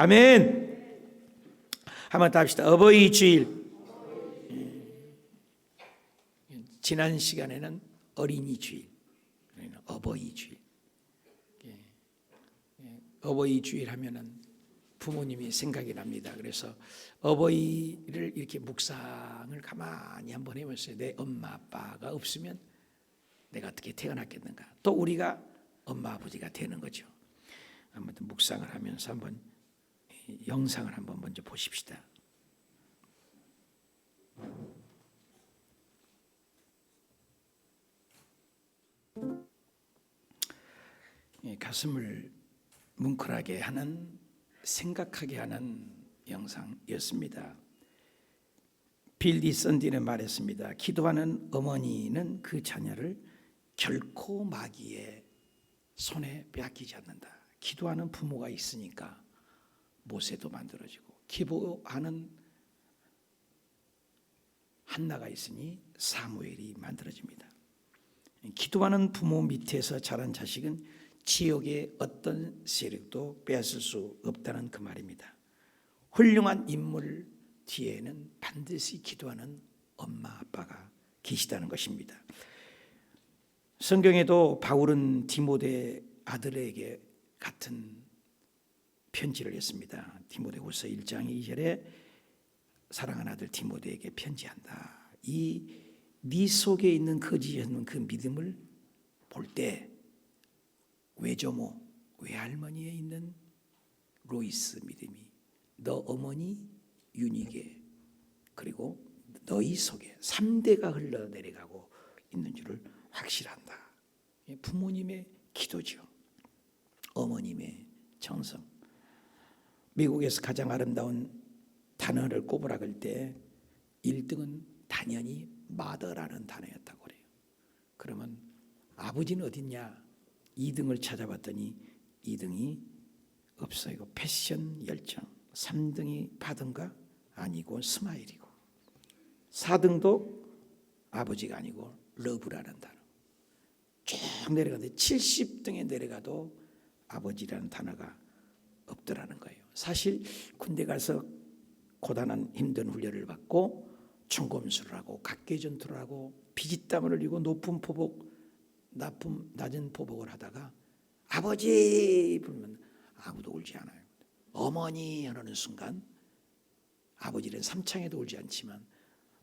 아멘. 한번 더 합시다. 어버이 주일. 지난 시간에는 어린이 주일, 어버이 주일. 어버이 주일 하면은 부모님이 생각이 납니다. 그래서 어버이를 이렇게 묵상을 가만히 한번 해보세요. 내 엄마 아빠가 없으면 내가 어떻게 태어났겠는가. 또 우리가 엄마 아버지가 되는 거죠. 아무튼 묵상을 하면서 한번 영상을 한번 먼저 보십시다. 가슴을 뭉클하게 하는, 생각하게 하는 영상이었습니다. 빌리 선디는 말했습니다. 기도하는 어머니는 그 자녀를 결코 마귀의 손에 빼앗기지 않는다. 기도하는 부모가 있으니까 모세도 만들어지고, 기도하는 한나가 있으니 사무엘이 만들어집니다. 기도하는 부모 밑에서 자란 자식은 지옥의 어떤 세력도 빼앗을 수 없다는 그 말입니다. 훌륭한 인물 뒤에는 반드시 기도하는 엄마 아빠가 계시다는 것입니다. 성경에도 바울은 디모데 아들에게 같은 편지를 했습니다. 디모데후서 1장 2절에 사랑하는 아들 디모데에게 편지한다. 네 속에 있는 거짓이 없는 그 믿음을 볼 때 외조모, 외할머니에 있는 로이스 믿음이 너 어머니 유니게 그리고 너희 속에 3대가 흘러내려가고 있는 줄을 확실한다. 부모님의 기도죠. 어머님의 정성. 미국에서 가장 아름다운 단어를 꼽으라 그럴 때 1등은 당연히 mother라는 단어였다고 그래요. 그러면 아버지는 어딨냐? 2등을 찾아봤더니 2등이 없어요. 패션 열정. 3등이 바든가 아니고 스마일이고, 4등도 아버지가 아니고 러브라는 단어. 쭉 내려가는데 70등에 내려가도 아버지라는 단어가 없더라는 거예요. 사실 군대 가서 고단한 힘든 훈련을 받고 총검술을 하고 각계전투를 하고 피지땀을 흘리고 높은 포복, 낮은 포복을 하다가 아버지 부르면 아무도 울지 않아요. 어머니 하는 순간 아버지는 삼창에도 울지 않지만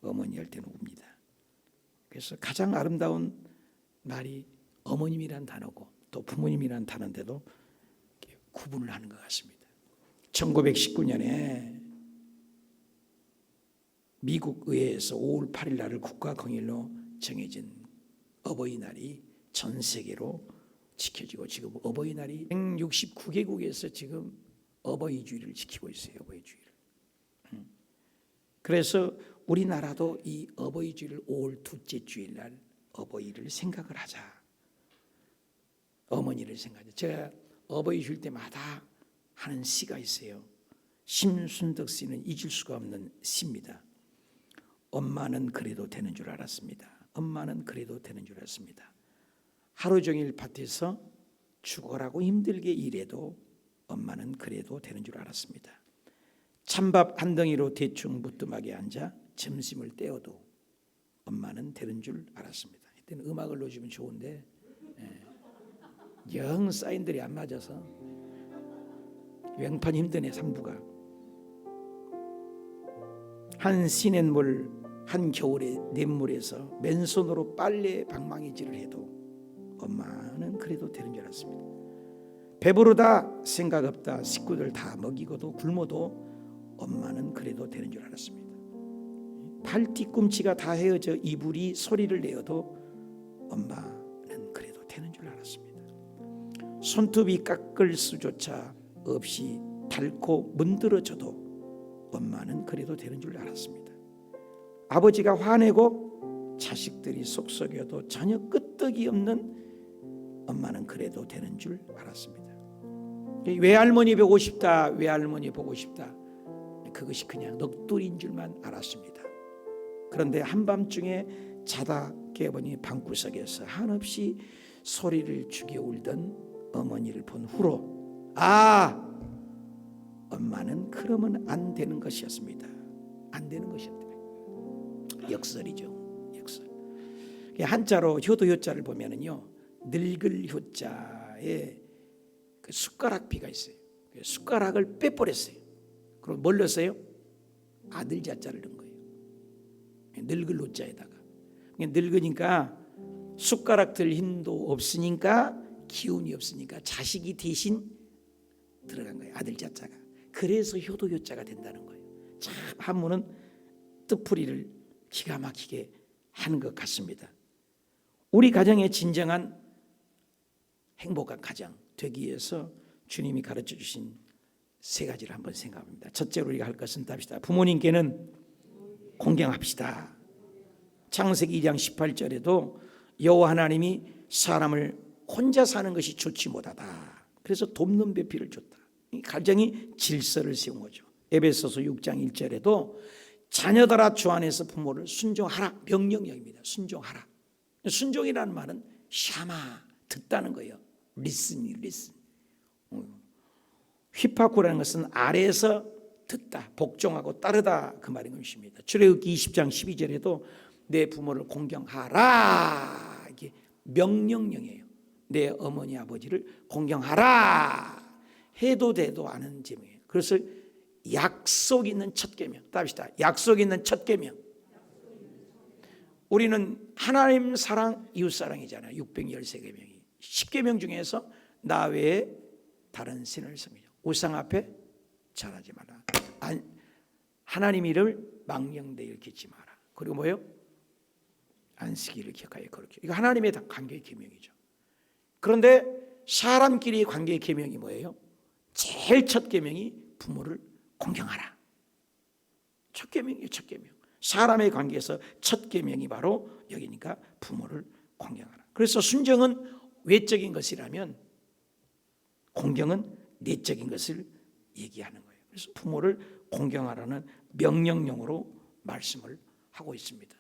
어머니 할 때는 웁니다. 그래서 가장 아름다운 말이 어머님이란 단어고 또 부모님이란 단어인데도 구분을 하는 것 같습니다. 1919년에 미국 의회에서 5월 8일 날을 국가공휴일로 정해진 어버이날이 전 세계로 지켜지고, 지금 어버이날이 169개국에서 지금 어버이주의를 지키고 있어요. 어버이주의를. 그래서 우리나라도 이 어버이주의를 5월 둘째 주일날 어버이를 생각을 하자. 어머니를 생각하자. 제가 어버이 주일 때마다 하는 시가 있어요. 심순덕 씨는 잊을 수가 없는 시입니다. 엄마는 그래도 되는 줄 알았습니다. 엄마는 그래도 되는 줄 알았습니다. 하루 종일 밭에서 죽어라고 힘들게 일해도 엄마는 그래도 되는 줄 알았습니다. 찬밥 한 덩이로 대충 무뜸하게 앉아 점심을 때워도 엄마는 되는 줄 알았습니다. 이때는 음악을 넣어주면 좋은데 영 사인들이 안 맞아서 영판 힘드네. 3부가 한 시냇물 한 겨울의 냇물에서 맨손으로 빨래 방망이질을 해도 엄마는 그래도 되는 줄 알았습니다. 배부르다 생각 없다 식구들 다 먹이고도 굶어도 엄마는 그래도 되는 줄 알았습니다. 팔 뒤꿈치가 다 헤어져 이불이 소리를 내어도 엄마는 그래도 되는 줄 알았습니다. 손톱이 깎을 수조차 없이 닳고 문드러져도 엄마는 그래도 되는 줄 알았습니다. 아버지가 화내고 자식들이 속썩여도 전혀 끄떡이 없는 엄마는 그래도 되는 줄 알았습니다. 외할머니 보고 싶다, 외할머니 보고 싶다, 그것이 그냥 넋두리인 줄만 알았습니다. 그런데 한밤중에 자다 깨보니 방구석에서 한없이 소리를 죽여 울던 어머니를 본 후로 엄마는 그러면 안 되는 것이었습니다. 안 되는 것이었다. 역설이죠. 역설. 한자로 효도 효자를 보면은요, 늙을 효자에 그 숟가락비가 있어요. 숟가락을 빼버렸어요. 그럼 뭘 넣었어요? 아들 자자를 넣은 거예요. 늙을 효자에다가. 늙으니까 숟가락 들 힘도 없으니까, 기운이 없으니까 자식이 대신 들어간 거예요. 아들 자자가. 그래서 효도 효자가 된다는 거예요. 참 한문은 뜻풀이를 기가 막히게 하는 것 같습니다. 우리 가정의 진정한 행복한 가정 되기 위해서 주님이 가르쳐 주신 세 가지를 한번 생각합니다. 첫째로 우리가 할 것은 답시다. 부모님께는 공경합시다. 창세기 2장 18절에도 여호와 하나님이 사람을 혼자 사는 것이 좋지 못하다. 그래서 돕는 배필을 줬다. 이 가정이 질서를 세운 거죠. 에베소서 6장 1절에도 자녀들아 주 안에서 부모를 순종하라. 명령형입니다. 순종하라. 순종이라는 말은 샤마, 듣다는 거예요. listen. 휘파쿠라는 것은 아래에서 듣다, 복종하고 따르다, 그 말인 것입니다. 출애굽기 20장 12절에도 내 부모를 공경하라, 이게 명령형이에요. 내 어머니 아버지를 공경하라 해도 돼도 아는 제목이에요. 그래서 약속 있는 첫 계명. 답시다. 약속 있는 첫 계명. 우리는 하나님 사랑, 이웃 사랑이잖아요. 613계명이. 10계명 중에서 나 외에 다른 신을 섬기죠. 우상 앞에 절하지 마라. 하나님 이름을 망령되이 읽지 마라. 그리고 뭐예요? 안식일을 기억하여 거룩히. 이거 하나님의 관계의 계명이죠. 그런데 사람끼리 관계의 계명이 뭐예요? 제일 첫 계명이 부모를 공경하라. 첫 계명이에요. 첫 계명. 사람의 관계에서 첫 계명이 바로 여기니까 부모를 공경하라. 그래서 순종은 외적인 것이라면 공경은 내적인 것을 얘기하는 거예요. 그래서 부모를 공경하라는 명령형으로 말씀을 하고 있습니다.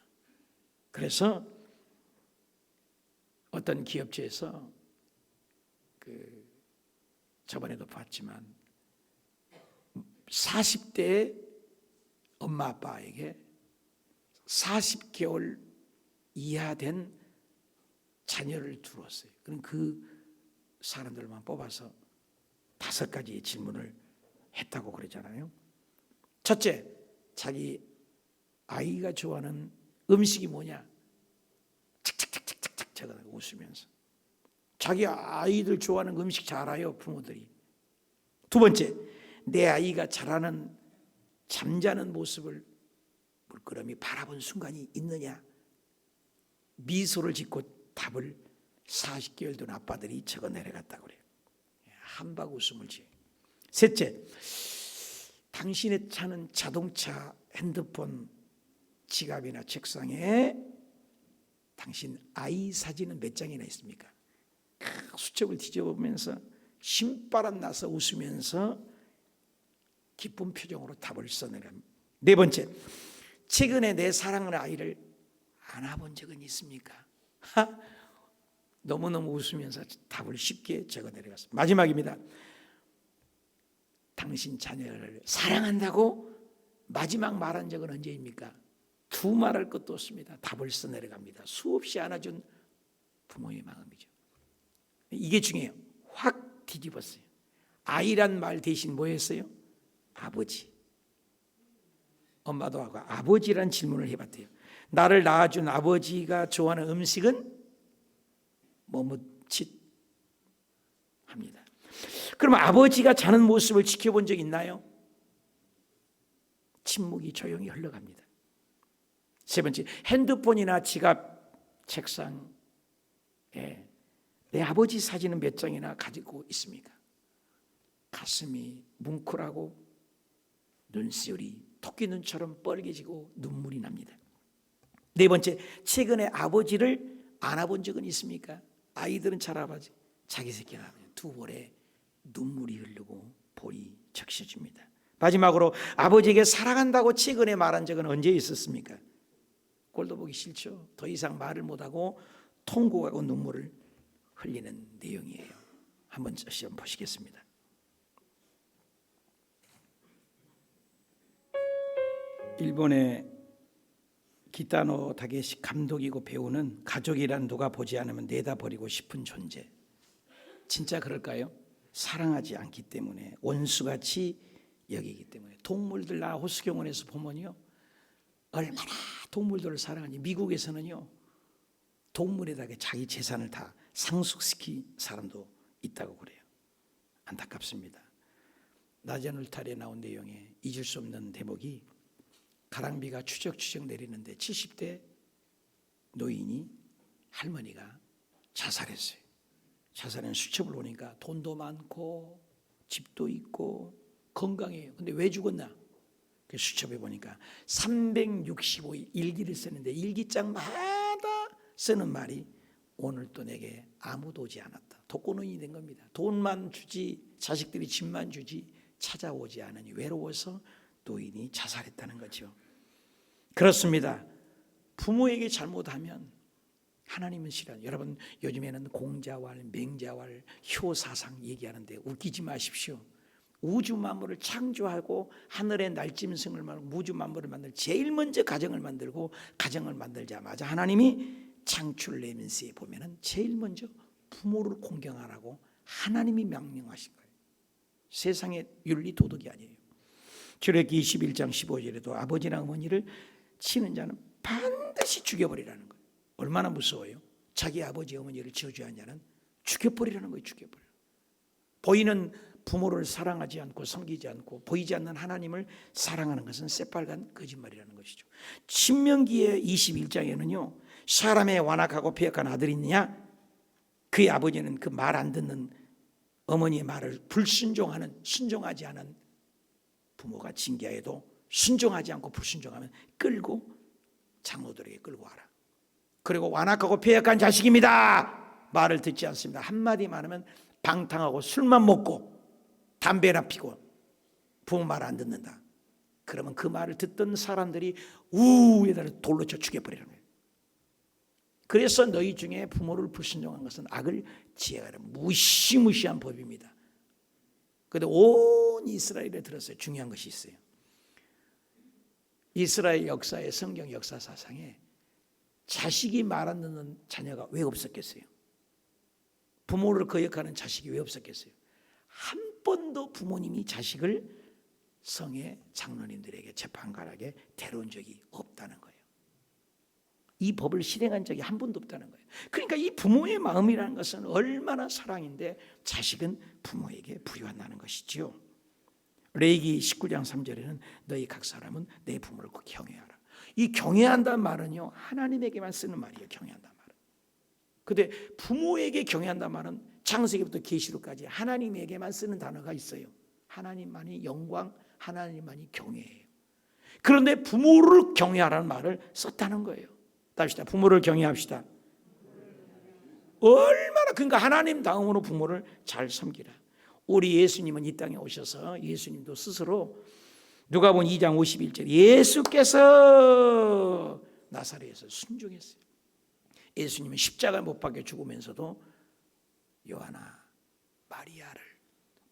그래서 어떤 기업체에서 저번에도 봤지만 40대 엄마 아빠에게 40개월 이하 된 자녀를 두었어요. 그럼 그 사람들만 뽑아서 5가지의 질문을 했다고 그러잖아요. 첫째, 자기 아이가 좋아하는 음식이 뭐냐? 착착착착착 적어서 웃으면서. 자기 아이들 좋아하는 음식 잘 알아요, 부모들이. 두 번째, 내 아이가 잘하는 잠자는 모습을 물끄러미 바라본 순간이 있느냐? 미소를 짓고 답을 40개월 된 아빠들이 적어 내려갔다고 그래요. 한박 웃음을 지어요. 셋째, 당신의 차는 자동차, 핸드폰, 지갑이나 책상에 당신 아이 사진은 몇 장이나 있습니까? 수첩을 뒤져보면서 신바람 나서 웃으면서 기쁜 표정으로 답을 써내랍니다. 네 번째, 최근에 내 사랑하는 아이를 안아본 적은 있습니까? 너무너무 웃으면서 답을 쉽게 적어 내려갔습니다. 마지막입니다. 당신 자녀를 사랑한다고 마지막 말한 적은 언제입니까? 두 말할 것도 없습니다. 답을 써 내려갑니다. 수없이 안아준 부모의 마음이죠. 이게 중요해요. 확 뒤집었어요. 아이란 말 대신 뭐 했어요? 아버지. 엄마도 하고 아버지란 질문을 해봤대요. 나를 낳아준 아버지가 좋아하는 음식은 뭐뭇칫 합니다. 그럼 아버지가 자는 모습을 지켜본 적 있나요? 침묵이 조용히 흘러갑니다. 세 번째, 핸드폰이나 지갑, 책상에 내 아버지 사진은 몇 장이나 가지고 있습니까? 가슴이 뭉클하고 눈시울이 토끼 눈처럼 뻘개지고 눈물이 납니다. 네 번째, 최근에 아버지를 안아본 적은 있습니까? 아이들은 잘 알아보지. 자기 새끼가 두 볼에 눈물이 흐르고 볼이 적셔집니다. 마지막으로 아버지에게 사랑한다고 최근에 말한 적은 언제 있었습니까? 꼴도 보기 싫죠. 더 이상 말을 못하고 통곡하고 눈물을 흘리는 내용이에요. 한번 시험 보시겠습니다. 일본의 기타노 다케시 감독이고 배우는 가족이란 누가 보지 않으면 내다버리고 싶은 존재. 진짜 그럴까요? 사랑하지 않기 때문에, 원수같이 여기기 때문에. 동물들 나 호수경원에서 보면요, 얼마나 동물들을 사랑하니. 미국에서는요, 동물에다가 자기 재산을 다 상속시킨 사람도 있다고 그래요. 안타깝습니다. 낮은 울타리에 나온 내용에 잊을 수 없는 대목이, 가랑비가 추적추적 내리는데 70대 노인이, 할머니가 자살했어요. 자살한 수첩을 보니까 돈도 많고 집도 있고 건강해요. 근데 왜 죽었나? 그 수첩에 보니까 365일 일기를 쓰는데 일기장마다 쓰는 말이, 오늘 또 내게 아무도 오지 않았다. 독거노인이 된 겁니다. 돈만 주지, 자식들이 집만 주지 찾아오지 않으니 외로워서 노인이 자살했다는 거죠. 그렇습니다. 부모에게 잘못하면 하나님은 싫어요. 여러분, 요즘에는 공자왈, 맹자왈, 효사상 얘기하는데 웃기지 마십시오. 우주 만물을 창조하고 하늘의 날짐승을 말고 우주 만물을 만들, 제일 먼저 가정을 만들고, 가정을 만들자마자 하나님이 창출 레민스에 보면은 제일 먼저 부모를 공경하라고 하나님이 명령하신 거예요. 세상의 윤리 도덕이 아니에요. 출애굽기 21장 15절에도 아버지나 어머니를 치는 자는 반드시 죽여버리라는 거예요. 얼마나 무서워요? 자기 아버지 어머니를 지어줘야 자는 죽여버리라는 거예요. 죽여버려. 보이는 부모를 사랑하지 않고 섬기지 않고 보이지 않는 하나님을 사랑하는 것은 새빨간 거짓말이라는 것이죠. 신명기의 21장에는요, 사람의 완악하고 패역한 아들이 있느냐? 그의 아버지는 그 말 안 듣는 어머니의 말을 불순종하는, 순종하지 않은 부모가 징계해도 순종하지 않고 불순종하면 끌고 장로들에게 끌고 와라. 그리고 완악하고 패역한 자식입니다. 말을 듣지 않습니다. 한마디 말하면 방탕하고 술만 먹고 담배나 피고 부모 말 안 듣는다. 그러면 그 말을 듣던 사람들이 우에다 돌로 쳐 죽여버리는 거예요. 그래서 너희 중에 부모를 불순종한 것은 악을 지혜하라. 무시무시한 법입니다. 그런데 온 이스라엘에 들었어요. 중요한 것이 있어요. 이스라엘 역사의, 성경 역사 사상에 자식이 말 안 듣는 자녀가 왜 없었겠어요? 부모를 거역하는 자식이 왜 없었겠어요? 한 번도 부모님이 자식을 성의 장로님들에게 재판관에게 데려온 적이 없다는 거예요. 이 법을 실행한 적이 한 번도 없다는 거예요. 그러니까 이 부모의 마음이라는 것은 얼마나 사랑인데 자식은 부모에게 불효한다는 것이지요. 레위기 19장 3절에는 너희 각 사람은 내 부모를 꼭 경외하라. 이 경외한다는 말은요, 하나님에게만 쓰는 말이에요. 경외한다는 말은. 근데 부모에게 경외한다는 말은 창세기부터 계시록까지 하나님에게만 쓰는 단어가 있어요. 하나님만이 영광, 하나님만이 경외해요. 그런데 부모를 경외하라는 말을 썼다는 거예요. 답시다. 부모를 경외합시다. 얼마나, 그러니까 하나님 다음으로 부모를 잘 섬기라. 우리 예수님은 이 땅에 오셔서 예수님도 스스로 누가복음 2장 51절, 예수께서 나사렛에서 순종했어요. 예수님은 십자가 못 박혀 죽으면서도 요한아, 마리아를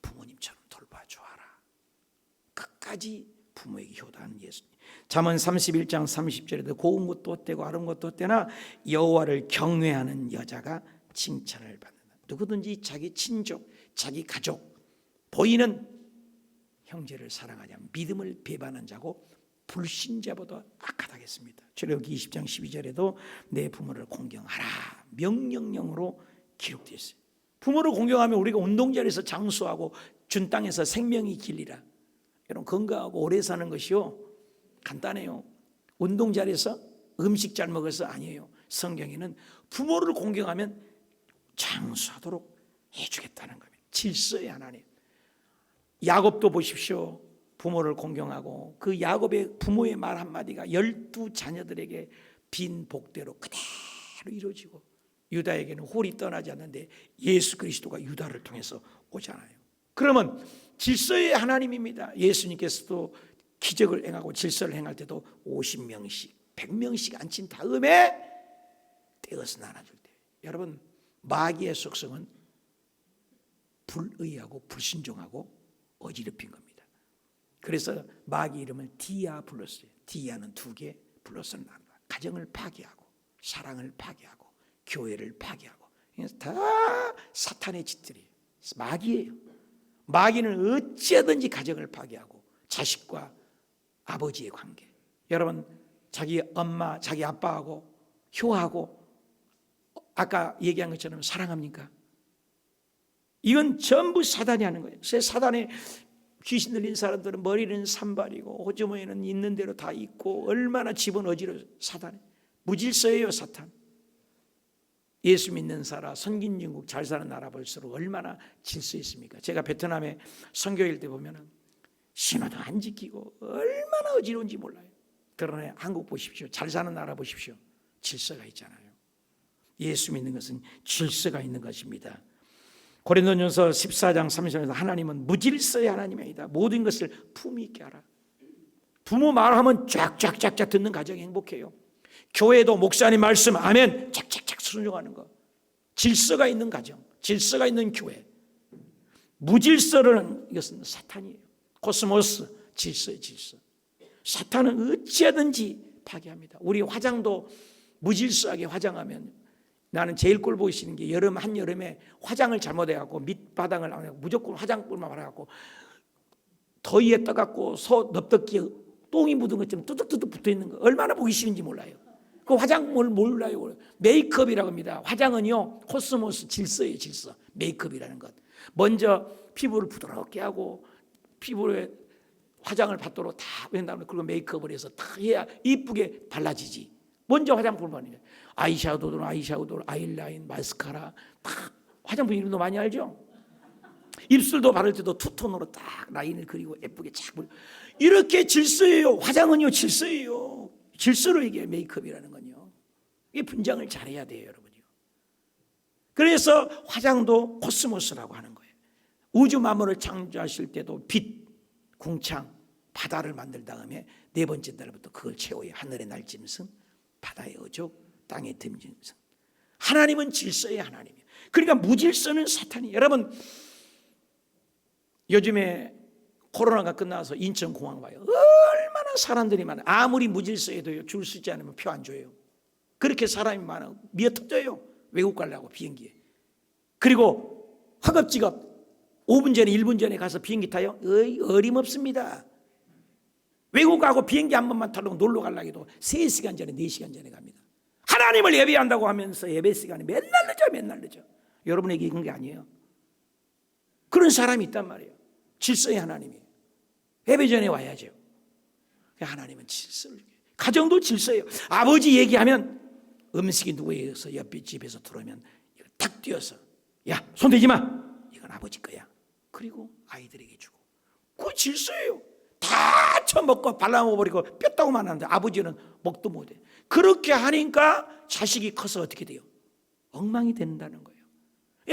부모님처럼 돌봐주어라. 끝까지 부모에게 효도하는 예수님. 잠언 31장 30절에도 고운 것도 헛되고 아른 것도 헛되나 여호와를 경외하는 여자가 칭찬을 받는다. 누구든지 자기 친족, 자기 가족, 보이는 형제를 사랑하지 않으면 믿음을 배반한 자고 불신자보다 악하다겠습니다. 출애굽기 20장 12절에도 내 부모를 공경하라 명령령으로 기록되어 있어요. 부모를 공경하면 우리가 운동자리에서 장수하고 준 땅에서 생명이 길리라. 여러분, 건강하고 오래 사는 것이요 간단해요. 운동자리에서 음식 잘 먹어서 아니에요. 성경에는 부모를 공경하면 장수하도록 해주겠다는 겁니다. 질서의 하나님. 야곱도 보십시오. 부모를 공경하고 그 야곱의 부모의 말 한마디가 12자녀들에게 빈 복대로 그대로 이루어지고, 유다에게는 홀이 떠나지 않는데 예수 그리스도가 유다를 통해서 오잖아요. 그러면 질서의 하나님입니다. 예수님께서도 기적을 행하고 질서를 행할 때도 50명씩 100명씩 앉힌 다음에 떼어서 나눠줄 때, 여러분, 마귀의 속성은 불의하고 불신종하고 어지럽힌 겁니다. 그래서 마귀 이름을 디아블로스예요. 디아는 2개, 플러스는 나누다. 가정을 파괴하고 사랑을 파괴하고 교회를 파괴하고, 다 사탄의 짓들이에요. 마귀예요. 마귀는 어찌하든지 가정을 파괴하고 자식과 아버지의 관계, 여러분 자기 엄마 자기 아빠하고 효하고 아까 얘기한 것처럼 사랑합니까? 이건 전부 사단이 하는 거예요. 사단의 귀신 들린 사람들은 머리는 산발이고 호주머니는 있는 대로 다 있고 얼마나 집어넣어지려. 사단이 무질서예요. 사탄. 예수 믿는 나라, 선진 영국 잘 사는 나라 볼수록 얼마나 질서 있습니까? 제가 베트남에 선교일 때 보면은 신호도 안 지키고 얼마나 어지러운지 몰라요. 그러나 한국 보십시오. 잘 사는 나라 보십시오. 질서가 있잖아요. 예수 믿는 것은 질서가 있는 것입니다. 고린도전서 14장 30절에서 하나님은 무질서의 하나님이다. 모든 것을 품위 있게 하라. 부모 말하면 쫙쫙쫙쫙 듣는 가정이 행복해요. 교회도 목사님 말씀 아멘 착착착 순종하는 거. 질서가 있는 가정, 질서가 있는 교회. 무질서는 이것은 사탄이에요. 코스모스, 질서의 질서. 사탄은 어찌하든지 파괴합니다. 우리 화장도 무질서하게 화장하면, 나는 제일 꼴 보기 싫은 게 한여름에 화장을 잘못해갖고 밑바닥을 안 하고 무조건 화장불만 바라갖고 더위에 떠갖고 소 넙덕기에 똥이 묻은 것처럼 뚜둑뚜둑 붙어있는 거 얼마나 보기 싫은지 몰라요. 그 화장을 몰라요. 메이크업이라고 합니다. 화장은요 코스모스, 질서예요. 질서. 메이크업이라는 것. 먼저 피부를 부드럽게 하고 피부에 화장을 받도록 다 한 다음에 그리고 메이크업을 해서 다 해야 이쁘게 발라지지. 먼저 화장품을 바르는 거예요. 아이샤도우, 아이라인, 마스카라 다 화장품 이름도 많이 알죠? 입술도 바를 때도 투톤으로 딱 라인을 그리고 예쁘게 쫙 이렇게 질서예요. 화장은요 질서예요. 질서로 얘기해요. 메이크업이라는 건요. 이게 분장을 잘해야 돼요, 여러분요. 그래서 화장도 코스모스라고 하는 거예요. 우주 만물을 창조하실 때도 빛, 궁창, 바다를 만들 다음에 네 번째 달부터 그걸 채워요. 하늘의 날짐승, 바다의 어족, 땅의 됨짐승. 하나님은 질서의 하나님이에요. 그러니까 무질서는 사탄이에요. 여러분 요즘에 코로나가 끝나서 인천공항 와요. 얼마나 사람들이 많아요. 아무리 무질서해도요 줄 서지 않으면 표 안 줘요. 그렇게 사람이 많아 미어 터져요. 외국 가려고 비행기에. 그리고 허겁지겁 5분 전에 1분 전에 가서 비행기 타요. 어림없습니다. 외국 가고 비행기 한 번만 타려고 놀러 가려고 해도 3시간 전에 4시간 전에 갑니다. 하나님을 예배한다고 하면서 예배 시간이 맨날 늦어. 여러분에게 이건 게 아니에요. 그런 사람이 있단 말이에요. 질서의 하나님이에요. 예배 전에 와야죠. 하나님은 질서를. 가정도 질서예요. 아버지 얘기하면 음식이 누구에서 옆에 집에서 들어오면 탁 뛰어서 야 손대지 마. 이건 아버지 거야. 그리고 아이들에게 주고. 그 질서예요. 다 처먹고 발라먹어버리고 뼈다구만 하는데 아버지는 먹도 못해. 그렇게 하니까 자식이 커서 어떻게 돼요? 엉망이 된다는 거예요.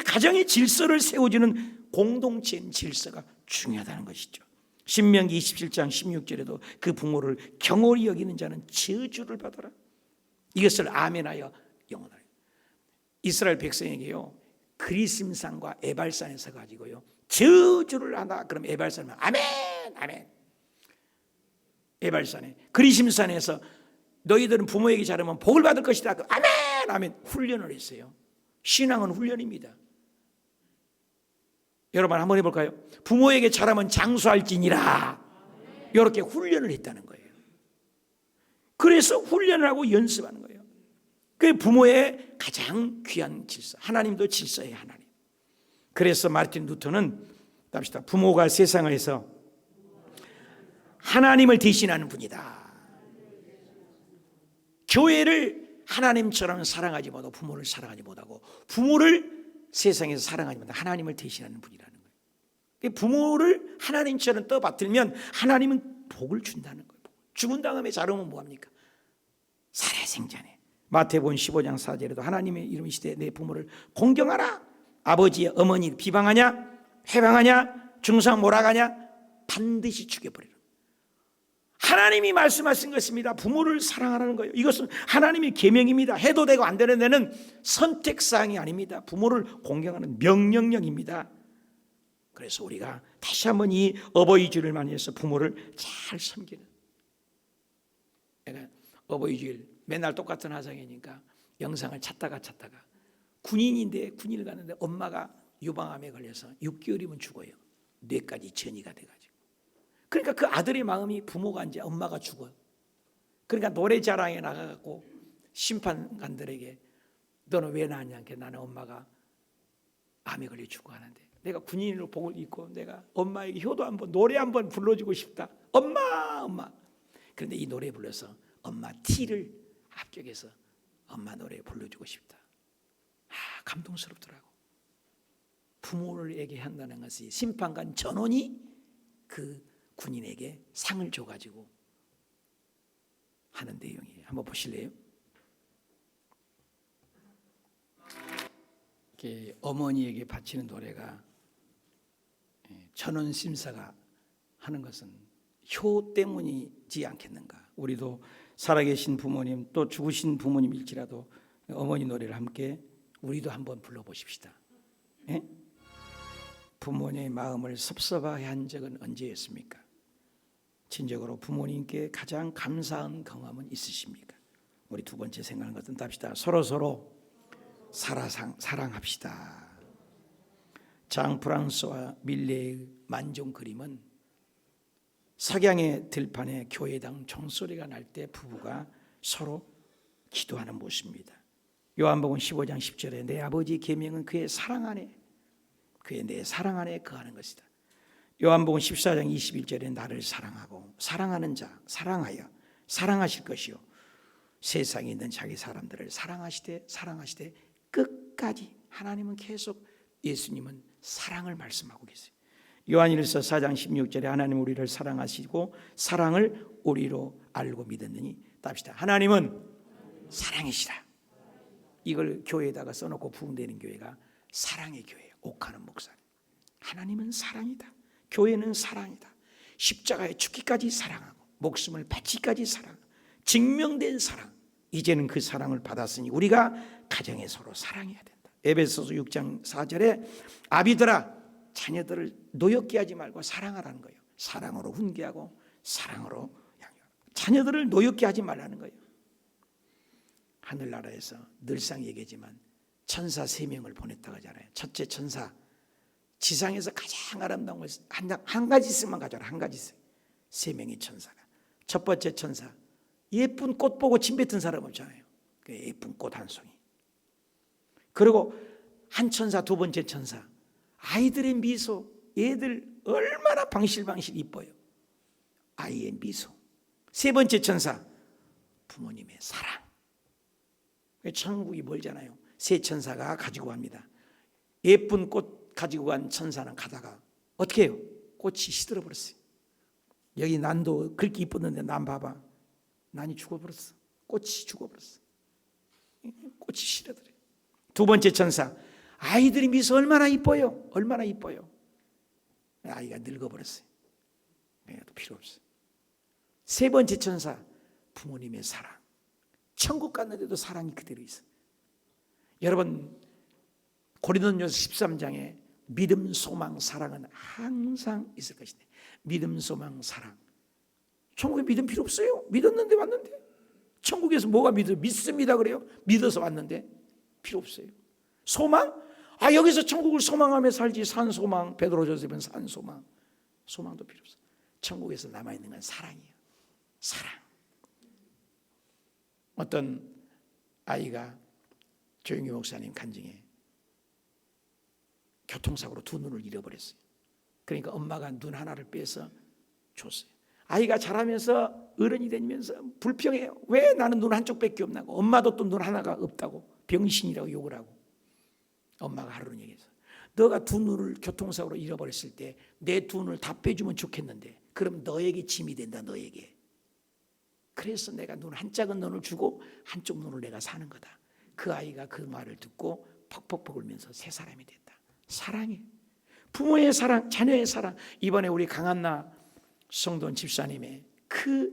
가정의 질서를 세워주는 공동체의 질서가 중요하다는 것이죠. 신명기 27장 16절에도 그 부모를 경홀히 여기는 자는 저주를 받아라. 이것을 아멘하여 영원하라. 이스라엘 백성에게요 그리심산과 에발산에서 가지고요 저주를 하나. 그럼 에발산은 아멘 아멘. 에발산에 그리심산에서 너희들은 부모에게 잘하면 복을 받을 것이다. 아멘 아멘. 훈련을 했어요. 신앙은 훈련입니다. 여러분 한번 해볼까요? 부모에게 잘하면 장수할지니라. 이렇게 훈련을 했다는 거예요. 그래서 훈련을 하고 연습하는 거예요. 그게 부모의 가장 귀한 질서. 하나님도 질서의 하나님. 그래서 마르틴 루터는 답시다. 부모가 세상에서 하나님을 대신하는 분이다. 교회를 하나님처럼 사랑하지 못하고 부모를 사랑하지 못하고 부모를 세상에서 사랑하지 못하고 하나님을 대신하는 분이라는 거예요. 부모를 하나님처럼 떠받들면 하나님은 복을 준다는 거예요. 죽은 다음에 자르면 뭐합니까? 살아생전에. 마태복음 15장 4절에도 하나님의 이름 시대 내 부모를 공경하라. 아버지의 어머니를 비방하냐 회방하냐 중상 몰아가냐 반드시 죽여버리라. 하나님이 말씀하신 것입니다. 부모를 사랑하라는 거예요. 이것은 하나님의 계명입니다. 해도 되고 안 되는 데는 선택사항이 아닙니다. 부모를 공경하는 명령령입니다. 그래서 우리가 다시 한번 이 어버이 주를 맞이해서 부모를 잘 섬기는 내가 어버이주일 맨날 똑같은 화상이니까 영상을 찾다가 군인인데 군인을 갔는데 엄마가 유방암에 걸려서 6개월이면 죽어요. 뇌까지 전이가 돼가지고. 그러니까 그 아들의 마음이 부모가 이제 엄마가 죽어요. 그러니까 노래 자랑에 나가갖고 심판관들에게 너는 왜 낳았냐? 나는 엄마가 암에 걸려 죽어가는데 내가 군인으로 복을 입고 내가 엄마에게 효도 한번 노래 한번 불러주고 싶다. 엄마. 그런데 이 노래 불러서 엄마 T를 합격해서 엄마 노래 불러주고 싶다. 감동스럽더라고. 부모에게 한다는 것이 심판관 전원이 그 군인에게 상을 줘가지고 하는 내용이에요. 한번 보실래요? 어머니에게 바치는 노래가 전원 심사가 하는 것은 효 때문이지 않겠는가. 우리도 살아계신 부모님 또 죽으신 부모님일지라도 어머니 노래를 함께 우리도 한번 불러보십시다. 예? 부모님의 마음을 섭섭하게 한 적은 언제였습니까? 진정으로 부모님께 가장 감사한 경험은 있으십니까? 우리 두 번째 생각하는 것은 답시다. 서로 사랑합시다. 장 프랑스와 밀레의 만종 그림은 석양의 들판에 교회당 종소리가 날 때 부부가 서로 기도하는 모습입니다. 요한복음 15장 10절에 내 아버지 계명은 그의 사랑 안에 그의 내 사랑 안에 거하는 것이다. 요한복음 14장 21절에 나를 사랑하고 사랑하는 자 사랑하여 사랑하실 것이요 세상에 있는 자기 사람들을 사랑하시되 끝까지. 하나님은 계속 예수님은 사랑을 말씀하고 계세요. 요한일서 4장 16절에 하나님 우리를 사랑하시고 사랑을 우리로 알고 믿었느니 답시다. 하나님은 사랑이시라. 이걸 교회에다가 써놓고 부흥되는 교회가 사랑의 교회예요. 옥하는 목사님. 하나님은 사랑이다. 교회는 사랑이다. 십자가에 죽기까지 사랑하고 목숨을 바치기까지 사랑하고 증명된 사랑. 이제는 그 사랑을 받았으니 우리가 가정에 서로 사랑해야 된다. 에베소서 6장 4절에 아비들아 자녀들을 노엽게 하지 말고 사랑하라는 거예요. 사랑으로 훈계하고 사랑으로 양육하라. 자녀들을 노엽게 하지 말라는 거예요. 하늘나라에서 늘상 얘기하지만 천사 3명을 보냈다고 하잖아요. 첫째 천사, 지상에서 가장 아름다운 것을 한 가지 있으면 가져라. 한 가지 있어요. 3명의 천사가. 첫 번째 천사, 예쁜 꽃 보고 침 뱉은 사람 없잖아요. 예쁜 꽃 한 송이. 그리고 한 천사, 두 번째 천사, 아이들의 미소, 애들 얼마나 방실방실 이뻐요. 아이의 미소. 세 번째 천사, 부모님의 사랑. 천국이 멀잖아요. 세 천사가 가지고 갑니다. 예쁜 꽃 가지고 간 천사는 가다가 어떻게 해요? 꽃이 시들어 버렸어요. 여기 난도 그렇게 이뻤는데 난 봐봐. 난이 죽어버렸어. 꽃이 죽어버렸어. 꽃이 시들어버려요. 두 번째 천사, 아이들이 미소 얼마나 이뻐요. 얼마나 이뻐요. 아이가 늙어버렸어요. 또 필요 없어요. 세 번째 천사, 부모님의 사랑. 천국 갔는데도 사랑이 그대로 있어요. 여러분 고린도전서 13장에 믿음, 소망, 사랑은 항상 있을 것인데 믿음, 소망, 사랑. 천국에 믿음 필요 없어요. 믿었는데 왔는데. 천국에서 뭐가 믿습니다 그래요? 믿어서 왔는데 필요 없어요. 소망? 여기서 천국을 소망하며 살지. 산소망, 베드로전서는 산소망. 소망도 필요 없어요. 천국에서 남아있는 건 사랑이에요. 사랑. 어떤 아이가 조영기 목사님 간증에 교통사고로 두 눈을 잃어버렸어요. 그러니까 엄마가 눈 하나를 빼서 줬어요. 아이가 자라면서 어른이 되면서 불평해요. 왜 나는 눈 한쪽밖에 없나고. 엄마도 또 눈 하나가 없다고 병신이라고 욕을 하고. 엄마가 하루는 얘기해서 너가 두 눈을 교통사고로 잃어버렸을 때 내 두 눈을 다 빼주면 좋겠는데 그럼 너에게 짐이 된다. 너에게. 그래서 내가 눈 한 짝은 눈을 주고 한쪽 눈을 내가 사는 거다. 그 아이가 그 말을 듣고 퍽퍽퍽 울면서 새 사람이 됐다. 사랑해. 부모의 사랑, 자녀의 사랑. 이번에 우리 강한나 성돈 집사님의 그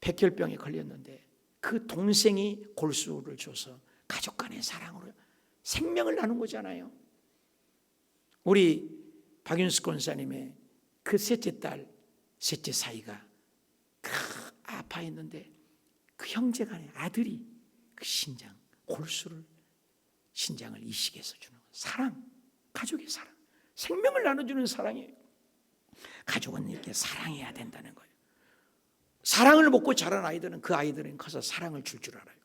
백혈병에 걸렸는데 그 동생이 골수를 줘서 가족 간의 사랑으로 생명을 나눈 거잖아요. 우리 박윤수 권사님의 그 셋째 딸, 셋째 사이가 아파했는데 그 형제간의 아들이 그 신장을 이식해서 주는 사랑, 가족의 사랑, 생명을 나눠주는 사랑이에요. 가족은 이렇게 사랑해야 된다는 거예요. 사랑을 먹고 자란 아이들은 그 아이들은 커서 사랑을 줄 줄 알아요.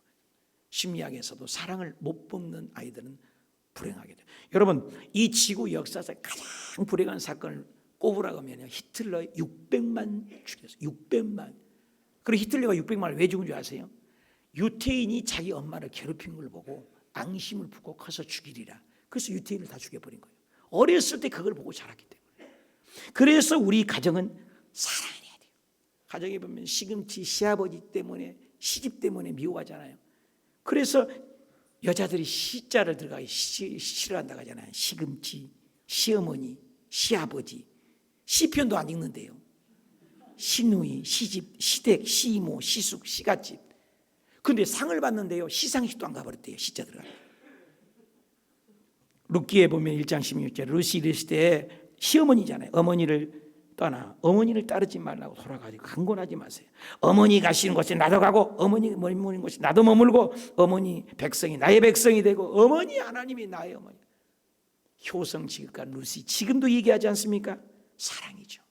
심리학에서도 사랑을 못 먹는 아이들은 불행하게 돼요. 여러분, 이 지구 역사에서 가장 불행한 사건을 꼽으라고 하면 히틀러 600만 죽였어요. 600만. 그리고 히틀러가 600만을 왜 죽은 줄 아세요? 유태인이 자기 엄마를 괴롭힌 걸 보고 앙심을 품고 커서 죽이리라. 그래서 유태인을 다 죽여버린 거예요. 어렸을 때 그걸 보고 자랐기 때문에. 그래서 우리 가정은 사랑해야 돼요. 가정에 보면 시금치 시아버지 때문에, 시집 때문에 미워하잖아요. 그래서 여자들이 시자를 들어가기 싫어한다고 하잖아요. 시금치, 시어머니, 시아버지. 시편도 안 읽는데요. 시누이, 시집, 시댁, 시이모, 시숙, 시갓집. 근데 상을 받는데요, 시상식도 안 가버렸대요. 시자 들어가요. 룻기에 보면 1장 16절 루시 이르시되 시어머니잖아요. 어머니를 떠나 어머니를 따르지 말라고 돌아가지고 강권하지 마세요. 어머니 가시는 곳에 나도 가고 어머니 머무는 곳에 나도 머물고 어머니 백성이 나의 백성이 되고 어머니 하나님이 나의 어머니. 효성 지극과 루시 지금도 얘기하지 않습니까? 사랑이죠.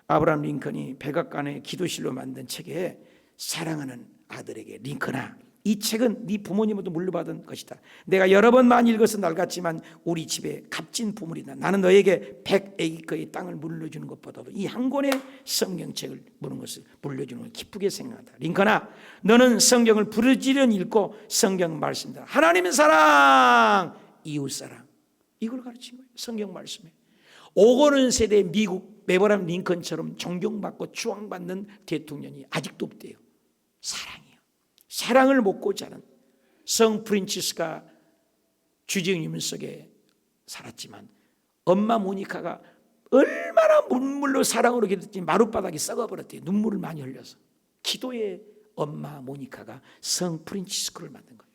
아브라함 링컨이 백악관의 기도실로 만든 책에 사랑하는 아들에게 링컨아, 이 책은 네 부모님으로부터 물려받은 것이다. 내가 여러 번 많이 읽어서 낡았지만 우리 집에 값진 보물이다. 나는 너에게 100에이커의 땅을 물려주는 것보다도 이 한 권의 성경책을 물려주는 걸 기쁘게 생각한다. 링컨아, 너는 성경을 부르짖으니 읽고 성경 말씀들 하나님의 사랑, 이웃 사랑, 이걸 가르친 거예요. 성경 말씀에. 오고는 세대 미국 에브라함 링컨처럼 존경받고 추앙받는 대통령이 아직도 없대요. 사랑이에요. 사랑을 먹고 자란 성 프란치스가 주지훈 속에 살았지만 엄마 모니카가 얼마나 눈물로 사랑으로 기도했지 마룻바닥이 썩어버렸대요. 눈물을 많이 흘려서. 기도의 엄마 모니카가 성 프란치스코를 만든 거예요.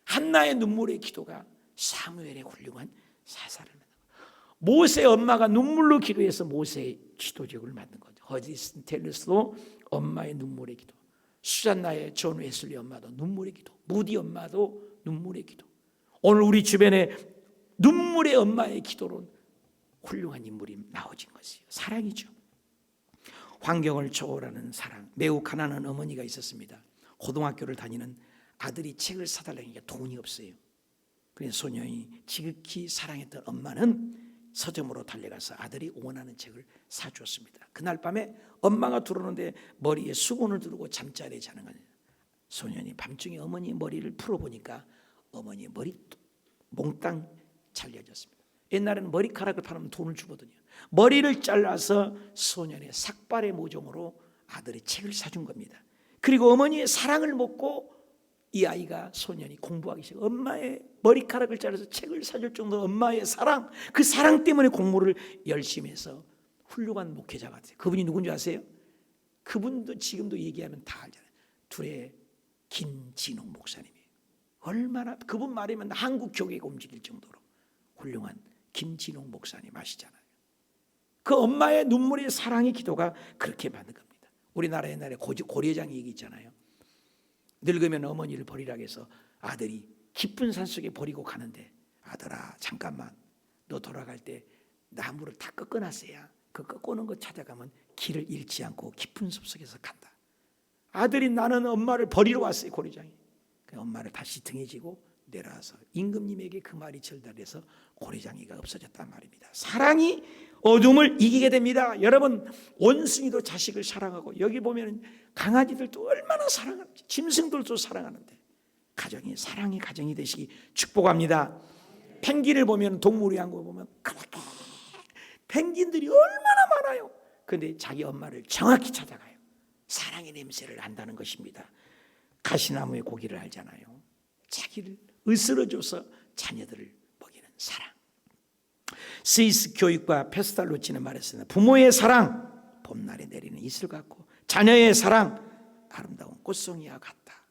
한나의 눈물의 기도가 사무엘의 훌륭한 사사를 만든 거예요. 모세의 엄마가 눈물로 기도해서 모세의 기도적을 만든 거죠. 허지슨 텔레스도 엄마의 눈물의 기도, 수잔나의 존 웨슬리 엄마도 눈물의 기도, 무디 엄마도 눈물의 기도. 오늘 우리 주변에 눈물의 엄마의 기도로 훌륭한 인물이 나오진 것이에요. 사랑이죠. 환경을 초월하는 사랑. 매우 가난한 어머니가 있었습니다. 고등학교를 다니는 아들이 책을 사달라니까 돈이 없어요. 그래서 소년이 지극히 사랑했던 엄마는 서점으로 달려가서 아들이 원하는 책을 사주었습니다. 그날 밤에 엄마가 들어오는데 머리에 수건을 두르고 잠자리에 자는 거예요. 소년이 밤중에 어머니 머리를 풀어보니까 어머니 머리 몽땅 잘려졌습니다. 옛날에는 머리카락을 팔면 돈을 주거든요. 머리를 잘라서 소년의 삭발의 모종으로 아들이 책을 사준 겁니다. 그리고 어머니의 사랑을 먹고 이 아이가, 소년이 공부하기 시작. 엄마의 머리카락을 잘라서 책을 사줄 정도로 엄마의 사랑, 그 사랑 때문에 공부를 열심히 해서 훌륭한 목회자가 됐어요. 그분이 누군지 아세요? 그분도 지금도 얘기하면 다 알잖아요. 둘의 김진홍 목사님이에요. 얼마나 그분 말이면 한국 교회가 움직일 정도로 훌륭한 김진홍 목사님 아시잖아요. 그 엄마의 눈물의 사랑의 기도가 그렇게 만든 겁니다. 우리나라 옛날에 고려장 얘기 있잖아요. 늙으면 어머니를 버리라고 해서 아들이 깊은 산속에 버리고 가는데, 아들아 잠깐만, 너 돌아갈 때 나무를 다 꺾어놨어야 그 꺾어놓은 거 찾아가면 길을 잃지 않고 깊은 숲속에서 간다. 아들이 나는 엄마를 버리러 왔어요. 고려장이. 그 엄마를 다시 등에 지고 내려와서 임금님에게 그 말이 전달돼서 고려장이가 없어졌단 말입니다. 사랑이 어둠을 이기게 됩니다. 여러분, 원숭이도 자식을 사랑하고, 여기 보면 강아지들도 얼마나 사랑하는지, 짐승들도 사랑하는데, 가정이 사랑의 가정이 되시기 축복합니다. 펭귄을 보면, 동물의 왕국을 보면 그렇게 펭귄들이 얼마나 많아요. 그런데 자기 엄마를 정확히 찾아가요. 사랑의 냄새를 안다는 것입니다. 가시나무의 고기를 알잖아요. 자기를 으스러줘서 자녀들을 먹이는 사랑. 스위스 교육과 페스탈로치는 말했습니다. 부모의 사랑, 봄날에 내리는 이슬 같고, 자녀의 사랑, 아름다운 꽃송이와 같다.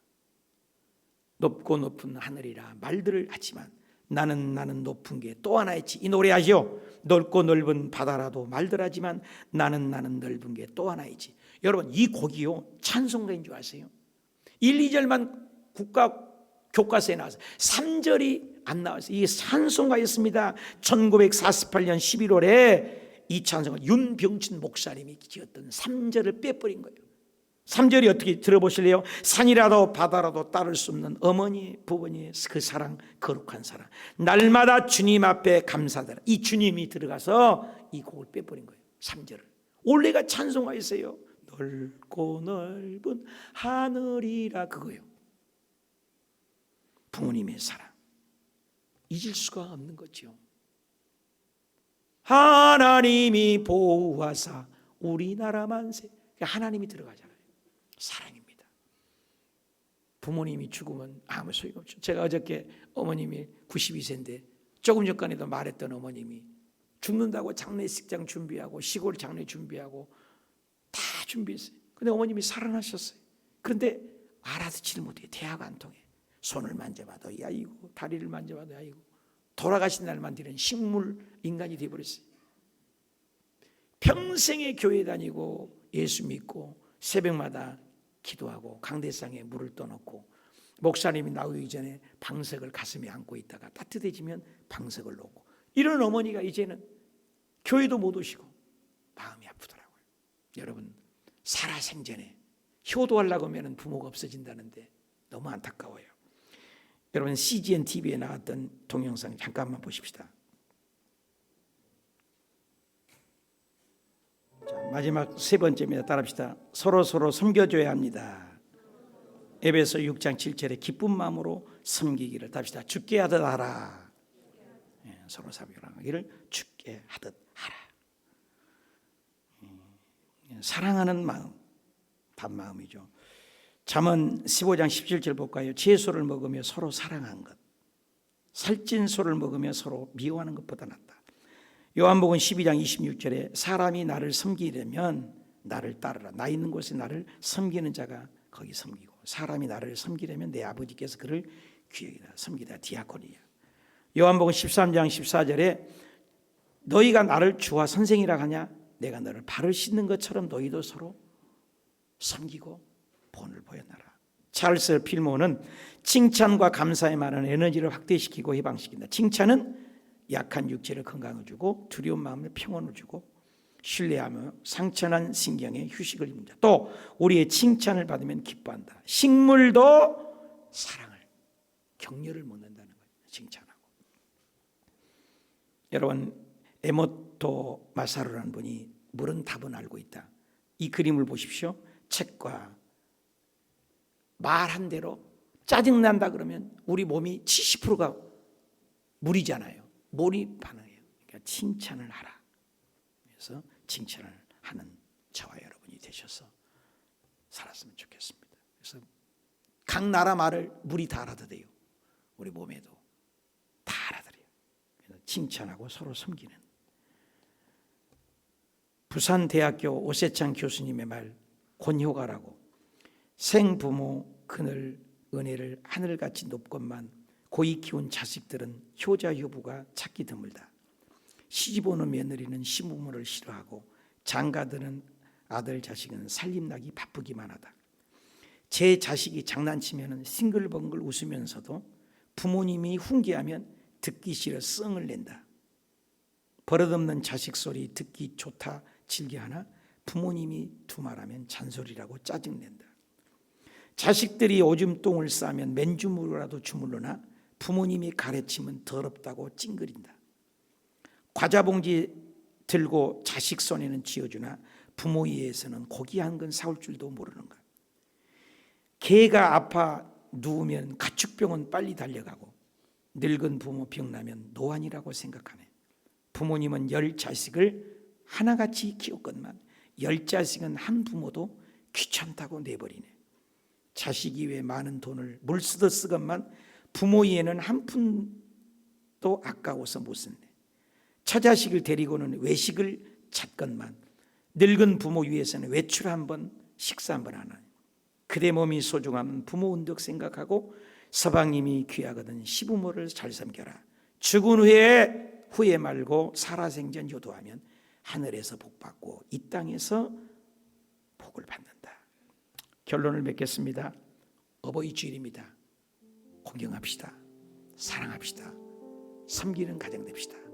높고 높은 하늘이라 말들을 하지만 나는 높은 게 또 하나 있지. 이 노래 하시오. 넓고 넓은 바다라도 말들 하지만 나는 넓은 게 또 하나 있지. 여러분 이 곡이요 찬송가인 줄 아세요? 1, 2절만 국가 교과서에 나와서 3절이 안 나왔어요. 이게 찬송가였습니다. 1948년 11월에 이 찬송가 윤병춘 목사님이 지었던 3절을 빼버린 거예요. 3절이 어떻게 들어보실래요? 산이라도 바다라도 따를 수 없는 어머니 부모님의 그 사랑, 거룩한 사랑, 날마다 주님 앞에 감사드라. 이 주님이 들어가서 이 곡을 빼버린 거예요. 3절을. 원래가 찬송가였어요. 넓고 넓은 하늘이라, 그거예요. 부모님의 사랑 잊을 수가 없는 거죠. 하나님이 보호하사 우리나라 만세. 하나님이 들어가잖아요. 사랑입니다. 부모님이 죽으면 아무 소용없죠. 제가 어저께 어머님이 92세인데 조금 전까지도 말했던 어머님이 죽는다고 장례식장 준비하고 시골 장례 준비하고 다 준비했어요. 근데 어머님이 살아나셨어요. 그런데 알아듣지를 못해요. 대화가 안 통해. 손을 만져봐도 야이고, 다리를 만져봐도 야이고, 돌아가신 날만 되는 식물 인간이 되어버렸어요. 평생에 교회 다니고 예수 믿고 새벽마다 기도하고 강대상에 물을 떠놓고 목사님이 나오기 전에 방석을 가슴에 안고 있다가 따뜻해지면 방석을 놓고, 이런 어머니가 이제는 교회도 못 오시고 마음이 아프더라고요. 여러분 살아생전에 효도하려고 하면 부모가 없어진다는데 너무 안타까워요. 여러분 CGN TV에 나왔던 동영상 잠깐만 보십시다. 자, 마지막 세 번째입니다. 따라합시다. 서로 섬겨줘야 합니다. 에베소 6장 7절에 기쁜 마음으로 섬기기를. 답시다. 죽게 하듯 하라. 서로 섬기기를 죽게 하듯 하라. 사랑하는 마음, 반마음이죠. 잠언 15장 17절 볼까요? 채소를 먹으며 서로 사랑한 것, 살찐 소를 먹으며 서로 미워하는 것보다 낫다. 요한복음 12장 26절에 사람이 나를 섬기려면 나를 따르라. 나 있는 곳에 나를 섬기는 자가 거기 섬기고, 사람이 나를 섬기려면 내 아버지께서 그를 귀하게 섬기다. 디아코니야. 요한복음 13장 14절에 너희가 나를 주와 선생이라 하냐? 내가 너를 발을 씻는 것처럼 너희도 서로 섬기고 본을 보였나라. 찰스 필모는 칭찬과 감사에 많은 에너지를 확대시키고 해방시킨다. 칭찬은 약한 육체를 건강을 주고 두려운 마음에 평온을 주고 신뢰하며 상처난 신경에 휴식을 입는다. 또 우리의 칭찬을 받으면 기뻐한다. 식물도 사랑을, 격려를 묻는다는 거예요. 칭찬하고. 여러분 에모토 마사루라는 분이 물은 답은 알고 있다. 이 그림을 보십시오. 책과 말한 대로 짜증난다 그러면 우리 몸이 70%가 물이잖아요. 물이 반응해요. 그러니까 칭찬을 하라. 그래서 칭찬을 하는 저와 여러분이 되셔서 살았으면 좋겠습니다. 그래서 각 나라 말을 물이 다 알아들어요. 우리 몸에도 다 알아들어요. 그래서 칭찬하고 서로 섬기는. 부산대학교 오세창 교수님의 말 권효가라고, 생부모 그늘 은혜를 하늘같이 높건만 고이 키운 자식들은 효자 효부가 찾기 드물다. 시집 오는 며느리는 시부모를 싫어하고 장가드는 아들 자식은 살림나기 바쁘기만 하다. 제 자식이 장난치면 싱글벙글 웃으면서도 부모님이 훈계하면 듣기 싫어 썽을 낸다. 버릇없는 자식 소리 듣기 좋다 즐겨하나 부모님이 두말하면 잔소리라고 짜증낸다. 자식들이 오줌똥을 싸면 맨주물이라도 주물러나 부모님이 가르치면 더럽다고 찡그린다. 과자봉지 들고 자식 손에는 쥐어주나 부모 이에서는 고기 한 근 사올 줄도 모르는가. 개가 아파 누우면 가축병은 빨리 달려가고 늙은 부모 병나면 노안이라고 생각하네. 부모님은 10자식을 하나같이 키웠건만 10자식은 한 부모도 귀찮다고 내버리네. 자식이 왜 많은 돈을 물쓰듯 쓰건만 부모 이에는 한 푼도 아까워서 못 쓴네. 처자식을 데리고는 외식을 찾건만 늙은 부모 위해서는 외출 한번 식사 한번 하나. 그대 몸이 소중하면 부모 운덕 생각하고 서방님이 귀하거든 시부모를 잘 섬겨라. 죽은 후에 말고 살아생전 효도하면 하늘에서 복받고 이 땅에서 복을 복을 받는다. 결론을 맺겠습니다. 어버이 주일입니다. 공경합시다. 사랑합시다. 섬기는 가정 됩시다.